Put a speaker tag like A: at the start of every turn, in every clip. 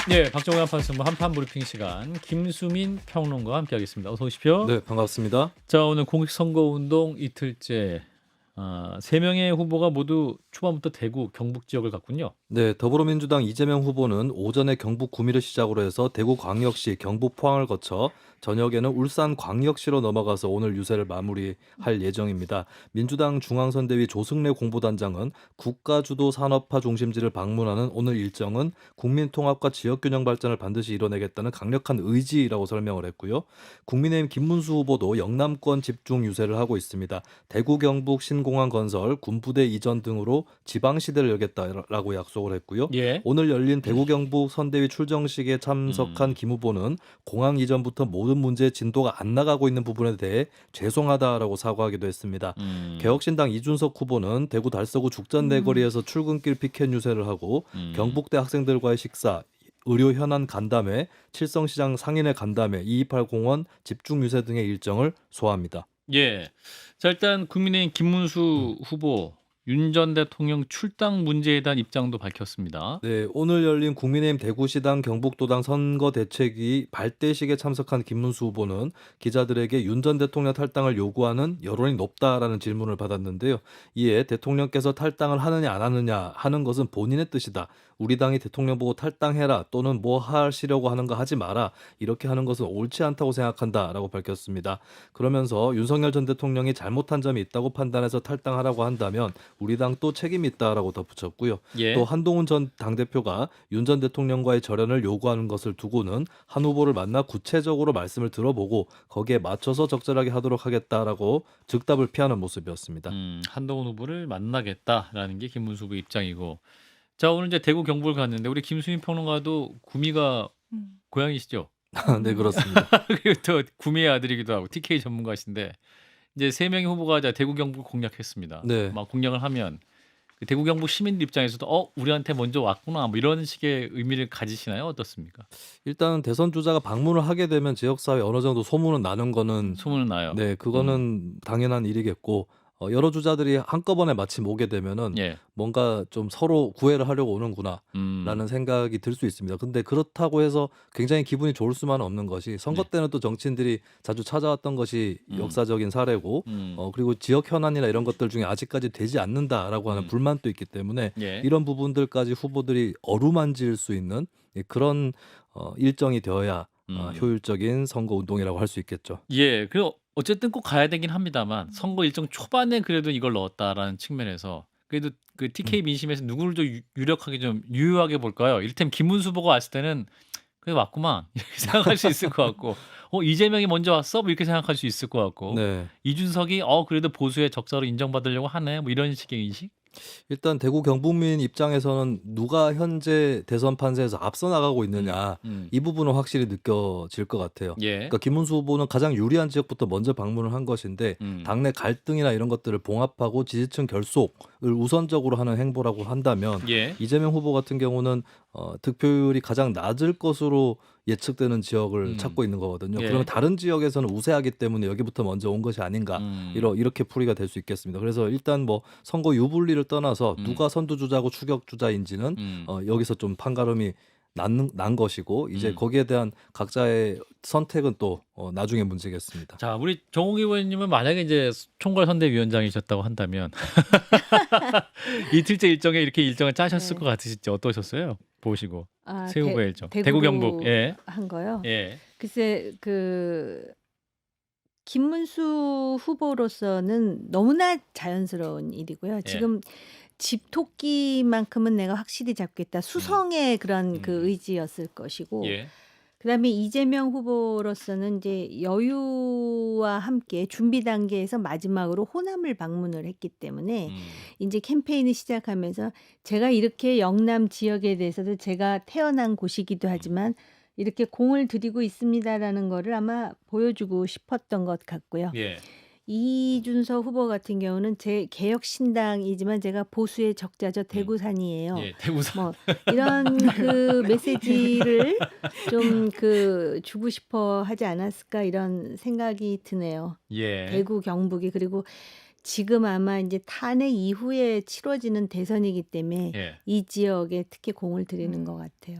A: 네, 박정호 한판승부 한판 브리핑 시간 김수민 평론가와 함께하겠습니다. 어서 오십시오.
B: 네, 반갑습니다.
A: 자, 오늘 공식선거운동 이틀째 3명의 후보가 모두 초반부터 대구, 경북 지역을 갔군요.
B: 네, 더불어민주당 이재명 후보는 오전에 경북 구미를 시작으로 해서 대구광역시, 경북 포항을 거쳐 저녁에는 울산광역시로 넘어가서 오늘 유세를 마무리할 예정입니다. 민주당 중앙선대위 조승래 공보단장은 국가주도 산업화 중심지를 방문하는 오늘 일정은 국민통합과 지역균형 발전을 반드시 이뤄내겠다는 강력한 의지라고 설명을 했고요. 국민의힘 김문수 후보도 영남권 집중 유세를 하고 있습니다. 대구, 경북 신공항 건설, 군부대 이전 등으로 지방시대를 열겠다라고 약속을 했고요.
A: 예.
B: 오늘 열린 대구 경북 선대위 출정식에 참석한 김 후보는 공항 이전부터 모든 문제의 진도가 안 나가고 있는 부분에 대해 죄송하다라고 사과하기도 했습니다. 개혁신당 이준석 후보는 대구 달서구 죽전내거리에서 출근길 피켓 유세를 하고 경북대 학생들과의 식사, 의료 현안 간담회, 칠성시장 상인회 간담회, 228 공원 집중 유세 등의 일정을 소화합니다.
A: 예. 자, 일단 국민의힘 김문수 후보 윤 전 대통령 출당 문제에 대한 입장도 밝혔습니다.
B: 네, 오늘 열린 국민의힘 대구시당 경북도당 선거대책위 발대식에 참석한 김문수 후보는 기자들에게 윤 전 대통령 탈당을 요구하는 여론이 높다라는 질문을 받았는데요. 이에 대통령께서 탈당을 하느냐 안 하느냐 하는 것은 본인의 뜻이다. 우리 당이 대통령 보고 탈당해라 또는 뭐 하시려고 하는 거 하지 마라. 이렇게 하는 것은 옳지 않다고 생각한다라고 밝혔습니다. 그러면서 윤석열 전 대통령이 잘못한 점이 있다고 판단해서 탈당하라고 한다면 우리 당 또 책임이 있다라고 덧붙였고요.
A: 예.
B: 또 한동훈 전 당대표가 윤 전 대통령과의 절연을 요구하는 것을 두고는 한 후보를 만나 구체적으로 말씀을 들어보고 거기에 맞춰서 적절하게 하도록 하겠다라고 즉답을 피하는 모습이었습니다.
A: 한동훈 후보를 만나겠다라는 게 김문수 후보 입장이고. 자, 오늘 이제 대구 경북을 갔는데 우리 김수민 평론가도 구미가 고향이시죠?
B: 네, 그렇습니다.
A: 그리고 또 구미의 아들이기도 하고 TK 전문가신데 이제 3명의 후보가 이제 대구 경북 공략했습니다.
B: 네.
A: 막 공략을 하면 그 대구 경북 시민들 입장에서도 우리한테 먼저 왔구나 뭐 이런 식의 의미를 가지시나요? 어떻습니까?
B: 일단 대선 주자가 방문을 하게 되면 지역사회 어느 정도 소문은 나는 거는
A: 소문은 나요.
B: 네, 그거는 당연한 일이겠고 여러 주자들이 한꺼번에 마침 오게 되면은
A: 예.
B: 뭔가 좀 서로 구애를 하려고 오는구나 라는 생각이 들 수 있습니다. 근데 그렇다고 해서 굉장히 기분이 좋을 수만은 없는 것이 선거
A: 네.
B: 때는 또 정치인들이 자주 찾아왔던 것이 역사적인 사례고 그리고 지역 현안이나 이런 것들 중에 아직까지 되지 않는다라고 하는 불만도 있기 때문에
A: 예.
B: 이런 부분들까지 후보들이 어루만질 수 있는 그런 일정이 되어야 효율적인 선거 운동이라고 할 수 있겠죠.
A: 예. 그리고 어쨌든 꼭 가야 되긴 합니다만 선거 일정 초반에 그래도 이걸 넣었다라는 측면에서 그래도 그 TK 민심에서 누구를 더 유력하게 좀 유효하게 볼까요? 이를테면 김문수 후보가 왔을 때는 그래 왔구만 이렇게 생각할 수 있을 것 같고 이재명이 먼저 왔어? 뭐 이렇게 생각할 수 있을 것 같고
B: 네.
A: 이준석이 그래도 보수의 적자로 인정받으려고 하네 뭐 이런 식의 인식?
B: 일단 대구 경북민 입장에서는 누가 현재 대선 판세에서 앞서 나가고 있느냐 이 부분은 확실히 느껴질 것 같아요.
A: 예.
B: 그러니까 김문수 후보는 가장 유리한 지역부터 먼저 방문을 한 것인데 당내 갈등이나 이런 것들을 봉합하고 지지층 결속을 우선적으로 하는 행보라고 한다면
A: 예.
B: 이재명 후보 같은 경우는 득표율이 가장 낮을 것으로 예측되는 지역을 찾고 있는 거거든요.
A: 예.
B: 그러면 다른 지역에서는 우세하기 때문에 여기부터 먼저 온 것이 아닌가 이렇게 풀이가 될 수 있겠습니다. 그래서 일단 뭐 선거 유불리를 떠나서 누가 선두주자고 추격주자인지는 여기서 좀 판가름이 난 것이고 이제 거기에 대한 각자의 선택은 또 나중에 문제겠습니다.
A: 자, 우리 정홍 의원님은 만약에 이제 총괄 선대위원장이셨다고 한다면 이틀째 일정에 이렇게 일정을 짜셨을
C: 네.
A: 것 같으시죠? 어떠셨어요? 보시고
C: 아,
A: 새 후보의 일정. 대구
C: 대구로
A: 경북. 예.
C: 한 거요?
A: 예.
C: 글쎄 김문수 후보로서는 너무나 자연스러운 일이고요. 지금 집토끼만큼은 내가 확실히 잡겠다. 수성의 그런 그 의지였을 것이고
A: 예.
C: 그다음에 이재명 후보로서는 이제 여유와 함께 준비 단계에서 마지막으로 호남을 방문을 했기 때문에 이제 캠페인을 시작하면서 제가 이렇게 영남 지역에 대해서도 제가 태어난 곳이기도 하지만 이렇게 공을 들이고 있습니다라는 거를 아마 보여주고 싶었던 것 같고요.
A: 예.
C: 이준석 후보 같은 경우는 제 개혁신당이지만 제가 보수의 적자죠. 대구산이에요.
A: 예. 대구산.
C: 뭐 이런 그 메시지를 좀 주고 싶어 하지 않았을까 이런 생각이 드네요.
A: 예.
C: 대구 경북이 그리고 지금 아마 이제 탄핵 이후에 치러지는 대선이기 때문에
A: 예.
C: 이 지역에 특히 공을 들이는 것 같아요.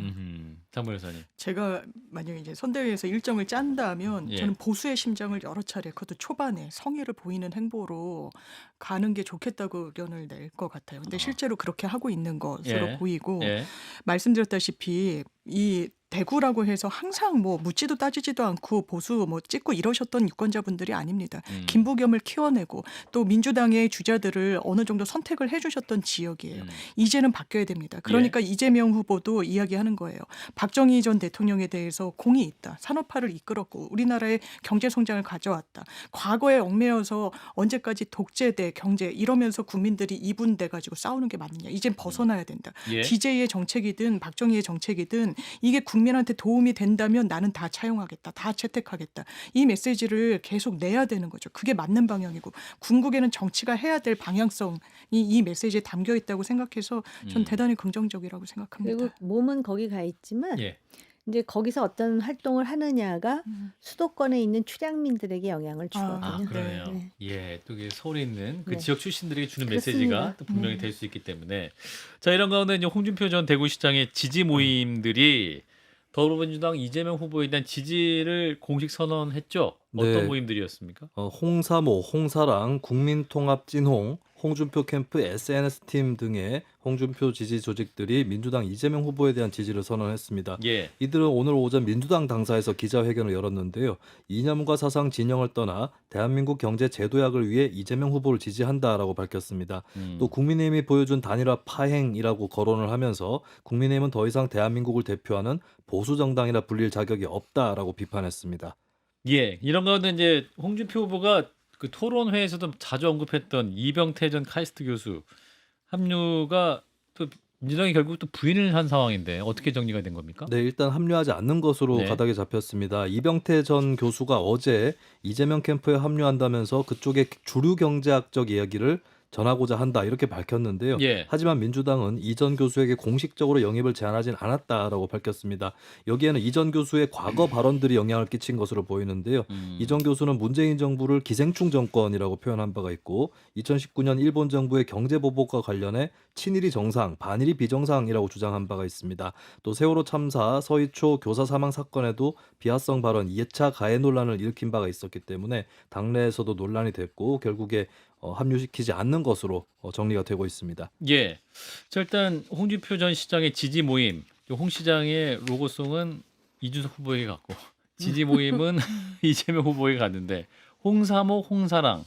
A: 장모 여사님.
D: 제가 만약에 이제 선대위에서 일정을 짠다면
A: 예.
D: 저는 보수의 심장을 여러 차례 그것도 초반에 성의를 보이는 행보로 가는 게 좋겠다고 의견을 낼 것 같아요. 근데
A: 아.
D: 실제로 그렇게 하고 있는 것으로
A: 예.
D: 보이고
A: 예.
D: 말씀드렸다시피 이 대구라고 해서 항상 뭐 묻지도 따지지도 않고 보수 뭐 찍고 이러셨던 유권자분들이 아닙니다. 김부겸을 키워내고 또 민주당의 주자들을 어느 정도 선택을 해주셨던 지역이에요. 이제는 바뀌어야 됩니다. 그러니까 이재명 후보도 이야기하는 거예요. 박정희 전 대통령에 대해서 공이 있다. 산업화를 이끌었고 우리나라의 경제 성장을 가져왔다. 과거에 얽매여서 언제까지 독재대 경제 이러면서 국민들이 이분돼 가지고 싸우는 게 맞느냐. 이젠 벗어나야 된다.
A: 예.
D: DJ의 정책이든 박정희의 정책이든 이게 국민한테 도움이 된다면 나는 다 차용하겠다. 다 채택하겠다. 이 메시지를 계속 내야 되는 거죠. 그게 맞는 방향이고 궁극에는 정치가 해야 될 방향성이 이 메시지에 담겨 있다고 생각해서 전 대단히 긍정적이라고 생각합니다.
C: 그리고 몸은 거기 가 있지만
A: 예.
C: 이제 거기서 어떤 활동을 하느냐가
D: 음.
C: 수도권에 있는 출향민들에게 영향을
D: 아,
A: 아,
C: 주거든요.
A: 그러네요.
C: 네.
A: 예, 또 이게 서울에 있는 그
C: 네.
A: 지역 출신들에게 주는
C: 그렇습니다.
A: 메시지가 또 분명히 될 수 있기 때문에 자 이런 가운데 이제 홍준표 전 대구시장의 지지 모임들이 더불어민주당 이재명 후보에 대한 지지를 공식 선언했죠. 어떤
B: 네.
A: 모임들이었습니까?
B: 홍사모, 홍사랑, 국민통합진홍, 홍준표 캠프 SNS팀 등의 홍준표 지지 조직들이 민주당 이재명 후보에 대한 지지를 선언했습니다.
A: 예.
B: 이들은 오늘 오전 민주당 당사에서 기자회견을 열었는데요. 이념과 사상 진영을 떠나 대한민국 경제 제도약을 위해 이재명 후보를 지지한다라고 밝혔습니다. 또 국민의힘이 보여준 단일화 파행이라고 거론을 하면서 국민의힘은 더 이상 대한민국을 대표하는 보수 정당이라 불릴 자격이 없다라고 비판했습니다.
A: 예, 이런 가운데 이제 홍준표 후보가 그 토론회에서도 자주 언급했던 이병태 전 카이스트 교수 합류가 또 민주당이 결국 또 부인을 한 상황인데 어떻게 정리가 된 겁니까?
B: 네, 일단 합류하지 않는 것으로
A: 네.
B: 가닥이 잡혔습니다. 이병태 전 교수가 어제 이재명 캠프에 합류한다면서 그쪽의 주류 경제학적 이야기를 전하고자 한다 이렇게 밝혔는데요.
A: 예.
B: 하지만 민주당은 이 전 교수에게 공식적으로 영입을 제안하진 않았다라고 밝혔습니다. 여기에는 이 전 교수의 과거 발언들이 영향을 끼친 것으로 보이는데요. 이 전 교수는 문재인 정부를 기생충 정권이라고 표현한 바가 있고 2019년 일본 정부의 경제 보복과 관련해 친일이 정상, 반일이 비정상이라고 주장한 바가 있습니다. 또 세월호 참사, 서희초 교사 사망 사건에도 비하성 발언, 2차 가해 논란을 일으킨 바가 있었기 때문에 당내에서도 논란이 됐고 결국에 합류시키지 않는 것으로 정리가 되고 있습니다.
A: 예. 자, 일단 홍준표 전 시장의 지지 모임, 홍 시장의 로고송은 이준석 후보에게 갔고 지지 모임은 이재명 후보에게 갔는데 홍사모, 홍사랑,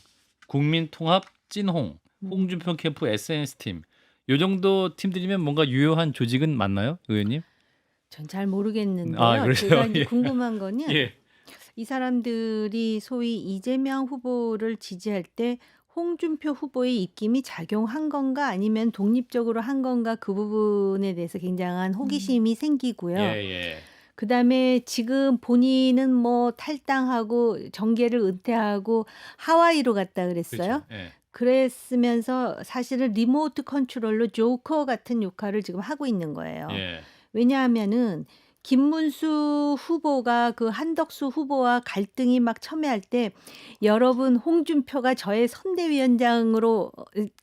A: 국민통합, 찐홍, 홍준표 캠프 SNS팀 요 정도 팀들이면 뭔가 유효한 조직은 맞나요, 의원님?
C: 전 잘 모르겠는데요.
A: 아, 그래요?
C: 제가 이제
A: 예.
C: 궁금한 거는
A: 예.
C: 이 사람들이 소위 이재명 후보를 지지할 때 홍준표 후보의 입김이 작용한 건가 아니면 독립적으로 한 건가 그 부분에 대해서 굉장한 호기심이 생기고요.
A: 예, 예.
C: 그다음에 지금 본인은 뭐 탈당하고 정계를 은퇴하고 하와이로 갔다 그랬어요.
A: 그렇죠. 예.
C: 그랬으면서 사실은 리모트 컨트롤로 조커 같은 역할을 지금 하고 있는 거예요.
A: 예.
C: 왜냐하면은 김문수 후보가 그 한덕수 후보와 갈등이 막 첨예할 때 여러분 홍준표가 저의 선대위원장으로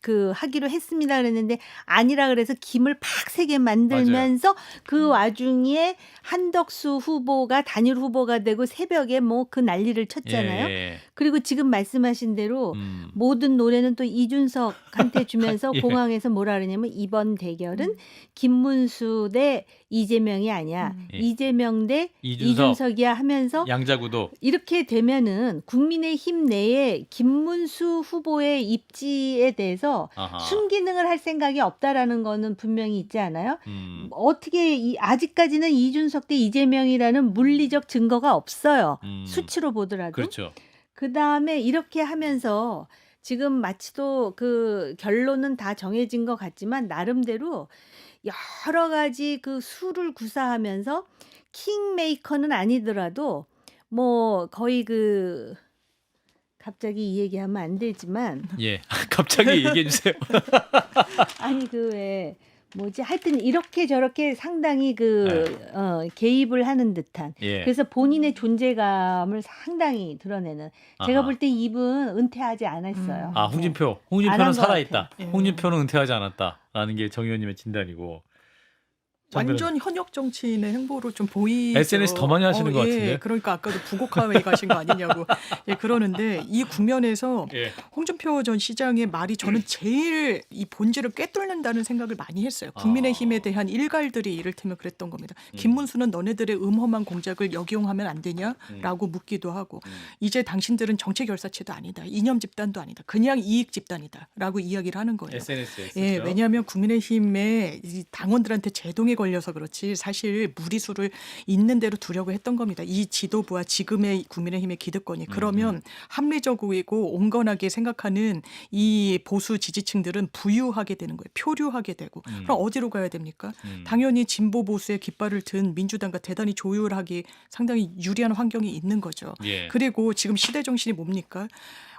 C: 그 하기로 했습니다 그랬는데 아니라 그래서 김을 팍세게 만들면서 그 와중에 한덕수 후보가 단일 후보가 되고 새벽에 뭐 그 난리를 쳤잖아요.
A: 예.
C: 그리고 지금 말씀하신 대로 모든 노래는 또 이준석한테 주면서
A: 예.
C: 공항에서 뭐라 그러냐면 이번 대결은 김문수 대 이재명이 아니야.
A: 예.
C: 이재명 대
A: 이준석.
C: 이준석이야 하면서
A: 양자구도.
C: 이렇게 되면은 국민의힘 내에 김문수 후보의 입지에 대해서
A: 아하.
C: 순기능을 할 생각이 없다라는 거는 분명히 있지 않아요?
A: 음.
C: 어떻게 아직까지는 이준석 대 이재명이라는 물리적 증거가 없어요.
A: 음.
C: 수치로 보더라도.
A: 그렇죠.
C: 그다음에 이렇게 하면서 지금 마치도 그 결론은 다 정해진 것 같지만 나름대로 여러 가지 그 수를 구사하면서 킹메이커는 아니더라도 뭐 거의 그 갑자기 이 얘기하면 안 되지만
A: 예. 갑자기 얘기해 주세요.
C: 아니 그 왜 뭐지 하여튼 이렇게 저렇게 상당히 그 개입을 하는 듯한
A: 예.
C: 그래서 본인의 존재감을 상당히 드러내는 제가
A: 아하.
C: 볼 때 이분 은퇴하지 않았어요.
A: 아,
C: 네.
A: 홍준표.
C: 안한
A: 홍준표는
C: 것
A: 살아있다.
D: 같아요. 예.
A: 홍준표는 은퇴하지 않았다라는 게 정 의원님의 진단이고.
D: 완전 현역 정치인의 행보로 좀 보이죠.
A: SNS 더 많이 하시는 것 같은데.
D: 예, 그러니까 아까도 부곡하에 가신 거 아니냐고 그러는데 이 국면에서
A: 예.
D: 홍준표 전 시장의 말이 저는 제일 이 본질을 꿰뚫는다는 생각을 많이 했어요. 국민의힘에 대한 일갈들이 이를테면 그랬던 겁니다. 김문수는 너네들의 음험한 공작을 역이용하면 안 되냐라고 묻기도 하고 이제 당신들은 정치 결사체도 아니다. 이념 집단도 아니다. 그냥 이익 집단이다라고 이야기를 하는 거예요.
A: SNS에
D: 예, 왜냐하면 국민의힘의 이 당원들한테 제동에 걸려서 그렇지 사실 무리수를 있는 대로 두려고 했던 겁니다. 이 지도부와 지금의 국민의힘의 기득권이 그러면 합리적이고 온건하게 생각하는 이 보수 지지층들은 부유하게 되는 거예요. 표류하게 되고 그럼 어디로 가야 됩니까? 당연히 진보 보수의 깃발을 든 민주당과 대단히 조율하기 상당히 유리한 환경이 있는 거죠.
A: 예.
D: 그리고 지금 시대 정신이 뭡니까?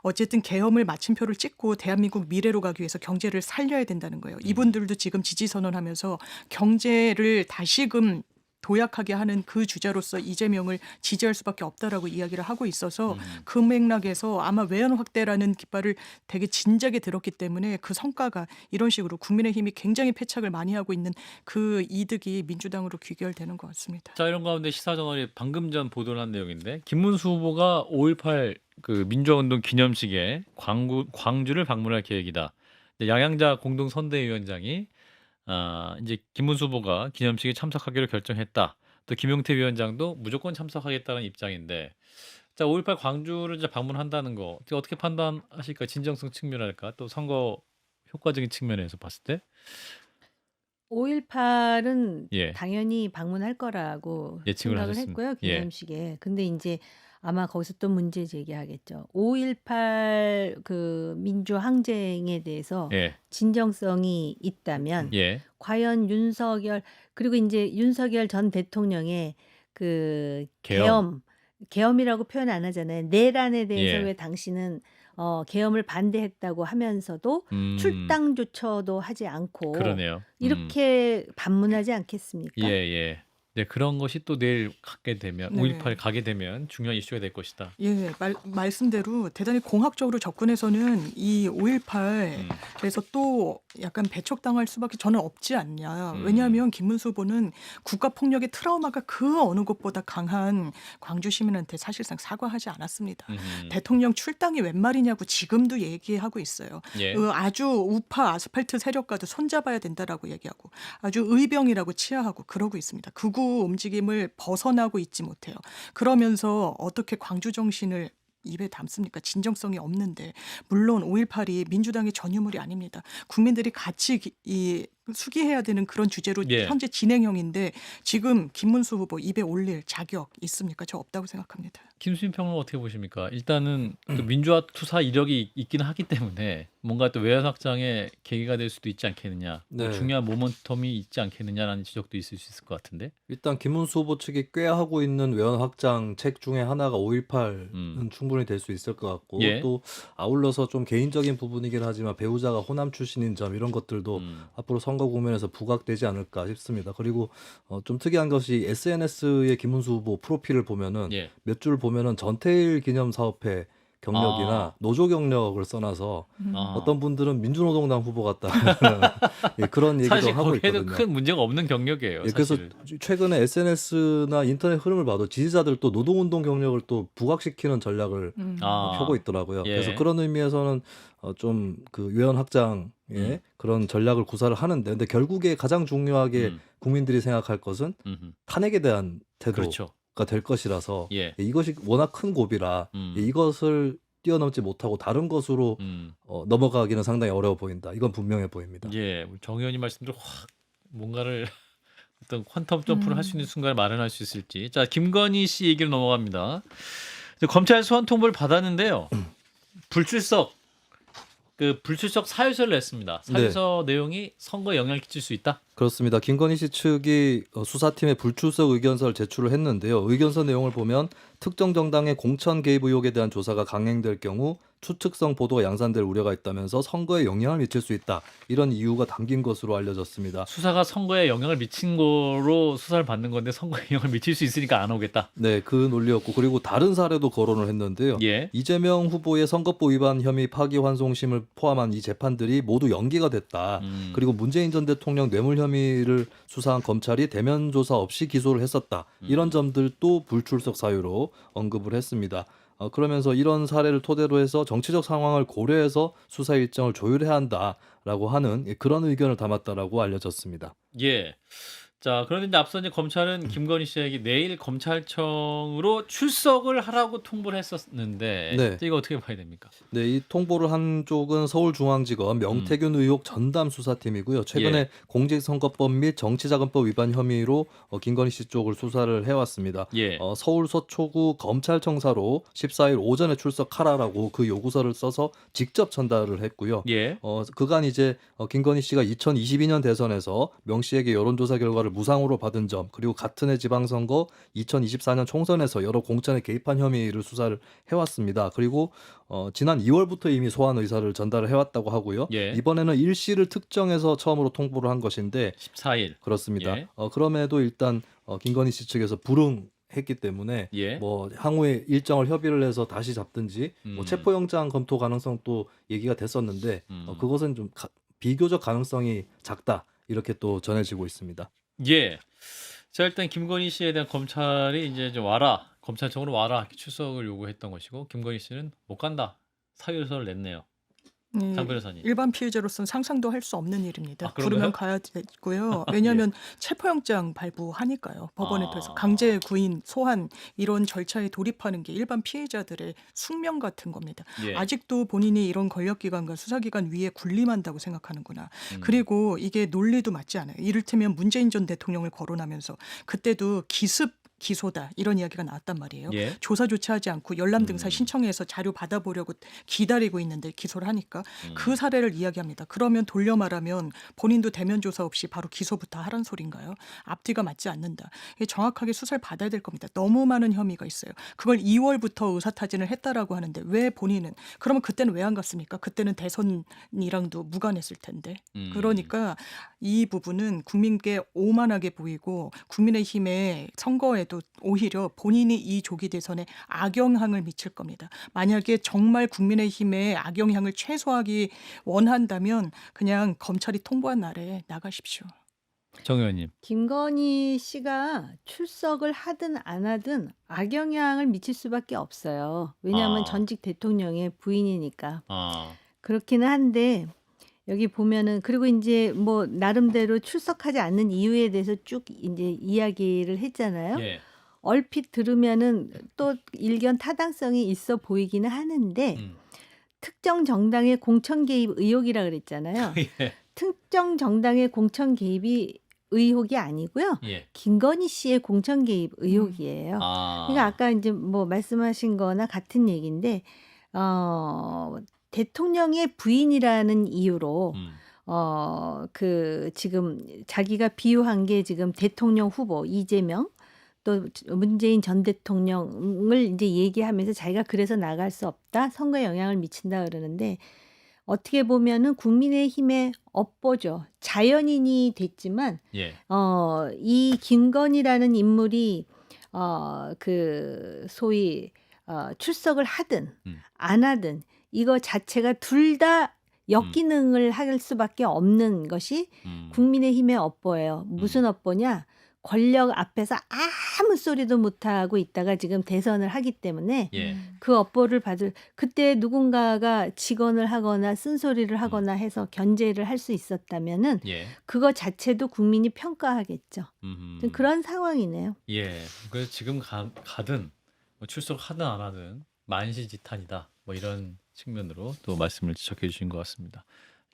D: 어쨌든 계엄을 마침표를 찍고 대한민국 미래로 가기 위해서 경제를 살려야 된다는 거예요. 이분들도 지금 지지 선언하면서 경제를 다시금 도약하게 하는 그 주자로서 이재명을 지지할 수밖에 없다라고 이야기를 하고 있어서 그 맥락에서 아마 외연 확대라는 깃발을 되게 진작에 들었기 때문에 그 성과가 이런 식으로 국민의힘이 굉장히 패착을 많이 하고 있는 그 이득이 민주당으로 귀결되는 것 같습니다.
A: 자, 이런 가운데 시사저널이 방금 전 보도를 한 내용인데 김문수 후보가 5.18 그 민주화운동 기념식에 광주를 방문할 계획이다. 양양자 공동선대위원장이 이제 김문수 후보가 기념식에 참석하기로 결정했다. 또 김용태 위원장도 무조건 참석하겠다는 입장인데, 자 5.18 광주를 이제 방문한다는 거 어떻게 판단하실까? 진정성 측면할까? 또 선거 효과적인 측면에서 봤을 때,
C: 5.18은
A: 예,
C: 당연히 방문할 거라고
A: 예측을
C: 생각을
A: 하셨습니다.
C: 했고요.
A: 예,
C: 기념식에. 근데 이제 아마 거기서 또 문제 제기하겠죠. 5.18 그 민주 항쟁에 대해서
A: 예,
C: 진정성이 있다면
A: 예,
C: 과연 윤석열 그리고 이제 윤석열 전 대통령의 그
A: 계엄,
C: 계엄이라고 표현 안 하잖아요. 내란에 대해서
A: 예,
C: 왜 당신은 계엄을 반대했다고 하면서도
A: 음,
C: 출당조차도 하지 않고
A: 그러네요.
C: 이렇게 반문하지
A: 예,
C: 않겠습니까?
A: 예. 네, 그런 것이 또 내일 가게 되면
D: 네.
A: 5.18 가게 되면 중요한 이슈가 될 것이다.
D: 예, 말씀대로 대단히 공학적으로 접근해서는 이 5.18에서 또 약간 배척당할 수밖에 저는 없지 않냐. 왜냐하면 김문수 후보는 국가폭력의 트라우마가 그 어느 것보다 강한 광주 시민한테 사실상 사과하지 않았습니다. 대통령 출당이 웬 말이냐고 지금도 얘기하고 있어요.
A: 예,
D: 아주 우파 아스팔트 세력과도 손잡아야 된다라고 얘기하고 아주 의병이라고 치하하고 그러고 있습니다. 극우 움직임을 벗어나고 있지 못해요. 그러면서 어떻게 광주 정신을 입에 담습니까? 진정성이 없는데. 물론 5.18이 민주당의 전유물이 아닙니다. 국민들이 같이 수기해야 되는 그런 주제로
A: 예.
D: 현재 진행형인데 지금 김문수 후보 입에 올릴 자격 있습니까? 저 없다고 생각합니다.
A: 김수민 평론가 어떻게 보십니까? 일단은 또 민주화 투사 이력이 있긴 하기 때문에 뭔가 또 외연 확장의 계기가 될 수도 있지 않겠느냐, 뭐
B: 네.
A: 중요한 모멘텀이 있지 않겠느냐라는 지적도 있을 수 있을 것 같은데.
B: 일단 김문수 후보 측이 꾀하고 있는 외연 확장 책 중에 하나가 5.18은
A: 음,
B: 충분히 될 수 있을 것 같고
A: 예,
B: 또 아울러서 좀 개인적인 부분이긴 하지만 배우자가 호남 출신인 점 이런 것들도 앞으로 선거 국면에서 부각되지 않을까 싶습니다. 그리고 좀 특이한 것이 SNS의 김문수 후보 프로필을 보면은
A: 예,
B: 몇 줄 보면은 전태일 기념사업회 경력이나
A: 아,
B: 노조 경력을 써놔서
A: 아.
B: 어떤 분들은 민주노동당 후보 같다 예, 그런 얘기도
A: 사실
B: 하고
A: 거기에도
B: 있거든요.
A: 큰 문제가 없는 경력이에요,
B: 예, 그래서
A: 사실.
B: 최근에 SNS나 인터넷 흐름을 봐도 지지자들 또 노동운동 경력을 또 부각시키는 전략을 펴고
A: 아,
B: 있더라고요. 그래서
A: 예,
B: 그런 의미에서는 좀 그 외연 확장의
A: 음,
B: 그런 전략을 구사를 하는데, 근데 결국에 가장 중요하게
A: 음,
B: 국민들이 생각할 것은
A: 음,
B: 탄핵에 대한 태도가
A: 그렇죠.
B: 될 것이라서
A: 예,
B: 이것이 워낙 큰 고비라
A: 음,
B: 이것을 뛰어넘지 못하고 다른 것으로 넘어가기는 상당히 어려워 보인다. 이건 분명해 보입니다.
A: 예, 우리 정 의원님 말씀대로 확 뭔가를 어떤 퀀텀 점프를 할 수 있는 순간을 마련할 수 있을지. 자, 김건희 씨 얘기로 넘어갑니다. 이제 검찰 소환 통보를 받았는데요. 불출석 사유서를 냈습니다.
B: 네.
A: 사유서 내용이 선거에 영향을 끼칠 수 있다.
B: 그렇습니다. 김건희 씨 측이 수사팀에 불출석 의견서를 제출을 했는데요. 의견서 내용을 보면 특정 정당의 공천 개입 의혹에 대한 조사가 강행될 경우 추측성 보도가 양산될 우려가 있다면서 선거에 영향을 미칠 수 있다. 이런 이유가 담긴 것으로 알려졌습니다.
A: 수사가 선거에 영향을 미친 거로 수사를 받는 건데 선거에 영향을 미칠 수 있으니까 안 오겠다.
B: 네, 그 논리였고 그리고 다른 사례도 거론을 했는데요.
A: 예.
B: 이재명 후보의 선거법 위반 혐의 파기환송심을 포함한 이 재판들이 모두 연기가 됐다. 그리고 문재인 전 대통령 뇌물 혐의를 수사한 검찰이 대면 조사 없이 기소를 했었다. 이런 점들도 불출석 사유로 언급을 했습니다. 그러면서 이런 사례를 토대로 해서 정치적 상황을 고려해서 수사 일정을 조율해야 한다라고 하는 그런 의견을 담았다라고 알려졌습니다.
A: 예. 자, 그런데 이제 앞서 이제 검찰은 김건희 씨에게 내일 검찰청으로 출석을 하라고 통보를 했었는데
B: 네.
A: 이거 어떻게 봐야 됩니까?
B: 네, 이 통보를 한 쪽은 서울중앙지검 명태균 의혹 전담 수사팀이고요. 최근에
A: 예.
B: 공직선거법 및 정치자금법 위반 혐의로 김건희 씨 쪽을 수사를 해왔습니다.
A: 예.
B: 서울 서초구 검찰청사로 14일 오전에 출석하라라고 그 요구서를 써서 직접 전달을 했고요.
A: 예.
B: 그간 이제 김건희 씨가 2022년 대선에서 명 씨에게 여론조사 결과를 무상으로 받은 점, 그리고 같은 해 지방선거 2024년 총선에서 여러 공천에 개입한 혐의를 수사를 해왔습니다. 그리고 지난 2월부터 이미 소환 의사를 전달을 해왔다고 하고요.
A: 예.
B: 이번에는 일시를 특정해서 처음으로 통보를 한 것인데
A: 14일.
B: 그렇습니다.
A: 예.
B: 그럼에도 일단 김건희 씨 측에서 불응했기 때문에
A: 예.
B: 뭐 향후에 일정을 협의를 해서 다시 잡든지 뭐 체포영장 검토 가능성도 얘기가 됐었는데 그것은 좀 비교적 가능성이 작다 이렇게 또 전해지고 있습니다.
A: 예. 자, 일단 김건희 씨에 대한 검찰이 이제 좀 와라. 검찰청으로 와라. 이렇게 출석을 요구했던 것이고 김건희 씨는 못 간다. 사유서를 냈네요. 장 변호사님.
D: 일반 피해자로서는 상상도 할 수 없는 일입니다.
A: 아, 그런가요?
D: 부르면 가야 되고요. 왜냐하면 체포영장 발부하니까요. 법원에 통해서 강제 구인, 소환 이런 절차에 돌입하는 게 일반 피해자들의 숙명 같은 겁니다.
A: 예.
D: 아직도 본인이 이런 권력기관과 수사기관 위에 군림한다고 생각하는구나. 그리고 이게 논리도 맞지 않아요. 이를테면 문재인 전 대통령을 거론하면서 그때도 기소다 이런 이야기가 나왔단 말이에요.
A: 예.
D: 조사조차 하지 않고 열람 등사 신청해서 자료 받아보려고 기다리고 있는데 기소를 하니까 그 사례를 이야기합니다. 그러면 돌려 말하면 본인도 대면 조사 없이 바로 기소부터 하란 소린가요? 앞뒤가 맞지 않는다. 이게 정확하게 수사를 받아야 될 겁니다. 너무 많은 혐의가 있어요. 그걸 2월부터 의사타진을 했다라고 하는데 왜 본인은 그러면 그때는 왜 안 갔습니까? 그때는 대선이랑도 무관했을 텐데. 그러니까 이 부분은 국민께 오만하게 보이고 국민의힘의 선거에도 오히려 본인이 이 조기 대선에 악영향을 미칠 겁니다. 만약에 정말 국민의힘의 악영향을 최소화하기 원한다면 그냥 검찰이 통보한 날에 나가십시오.
A: 정 의원님.
C: 김건희 씨가 출석을 하든 안 하든 악영향을 미칠 수밖에 없어요. 왜냐하면 전직 대통령의 부인이니까. 그렇기는 한데 여기 보면은 그리고 이제 뭐 나름대로 출석하지 않는 이유에 대해서 쭉 이제 이야기를 했잖아요.
A: 예.
C: 얼핏 들으면은 또 일견 타당성이 있어 보이기는 하는데 특정 정당의 공천 개입 의혹이라 그랬잖아요.
A: 예.
C: 특정 정당의 공천 개입이 의혹이 아니고요.
A: 예.
C: 김건희 씨의 공천 개입 의혹이에요. 그러니까 아까 이제 뭐 말씀하신 거나 같은 얘기인데 대통령의 부인이라는 이유로 그 지금 자기가 비유한 게 지금 대통령 후보 이재명 또 문재인 전 대통령을 이제 얘기하면서 자기가 그래서 나갈 수 없다. 선거에 영향을 미친다 그러는데 어떻게 보면은 국민의힘의 업보죠. 자연인이 됐지만
A: 예.
C: 이 김건희라는 인물이 그 소위 출석을 하든 안 하든 이거 자체가 둘 다 역기능을 할 수밖에 없는 것이 국민의힘의 업보예요. 무슨 업보냐? 권력 앞에서 아무 소리도 못하고 있다가 지금 대선을 하기 때문에
A: 예.
C: 그 업보를 받을 그때 누군가가 직언을 하거나 쓴소리를 하거나 해서 견제를 할 수 있었다면은
A: 예.
C: 그거 자체도 국민이 평가하겠죠. 좀 그런 상황이네요.
A: 예. 그래서 지금 가든 뭐 출석하든 안 하든 만시지탄이다. 뭐 이런 측면으로 또 말씀을 지적해 주신 것 같습니다.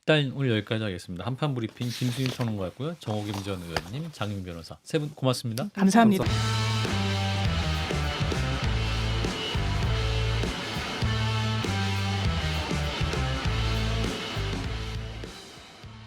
A: 일단 오늘 여기까지 하겠습니다. 한판 브리핑 김수인 평론가였고요. 정호김 전 의원님, 장윤 변호사 세 분 고맙습니다.
D: 감사합니다.